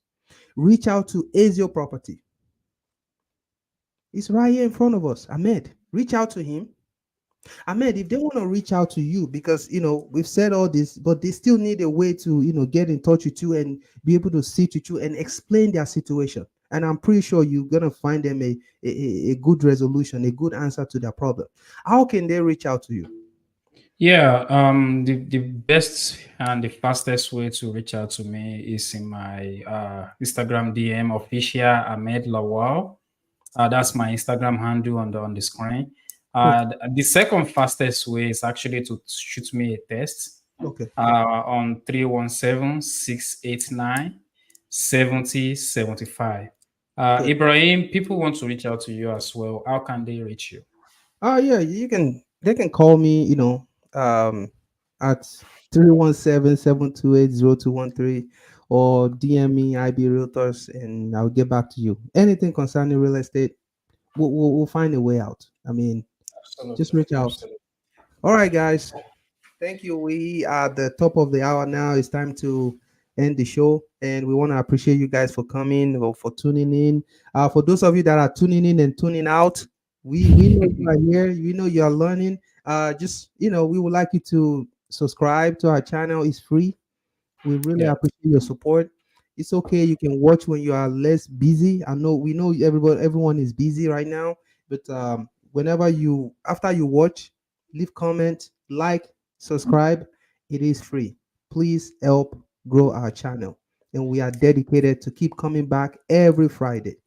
Reach out to Azio Property. It's right here in front of us. Ahmed, reach out to him. Ahmed, if they want to reach out to you, because we've said all this, but they still need a way to get in touch with you and be able to sit with you and explain their situation. And I'm pretty sure you're gonna find them a good resolution, a good answer to their problem. How can they reach out to you? Yeah, the best and the fastest way to reach out to me is in my Instagram DM official Ahmed Lawal. That's my Instagram handle on the screen. Okay. The second fastest way is actually to shoot me a text Okay. on 317-689-7075. Good. Ibrahim, people want to reach out to you as well. How can they reach you? Oh yeah, they can call me, at 317-728-0213, or DM me IB Realtors, and I'll get back to you. Anything concerning real estate, we'll find a way out. I mean, just Absolutely, reach out. absolutely. All right, guys. Thank you. We are at the top of the hour now. It's time to end the show, and we want to appreciate you guys for coming or for tuning in. For those of you that are tuning in and tuning out, we know you are here. We know you are learning. Just we would like you to subscribe to our channel. It's free. We really Yeah, appreciate your support. It's okay. You can watch when you are less busy. I know we know everyone is busy right now, but whenever after you watch, leave comment, like, subscribe. It is free. Please help grow our channel, and we are dedicated to keep coming back every Friday.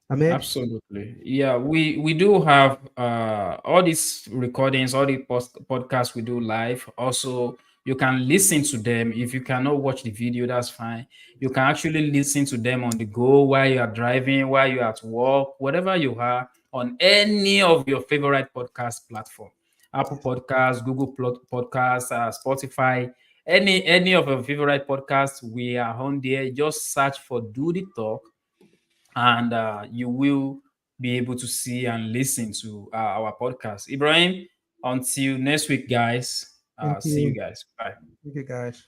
Ahmed, absolutely. Yeah, we do have all these recordings, all the podcasts we do live. Also, you can listen to them. If you cannot watch the video, that's fine. You can actually listen to them on the go while you are driving, while you're at work, whatever you are, on any of your favorite podcast platform. Apple Podcasts, Google Podcasts, Spotify, any of your favorite podcasts, we are on there. Just search for Do the Talk, and you will be able to see and listen to our podcast. Ibrahim, until next week, guys. thank See you you. guys. Bye. Thank you, guys.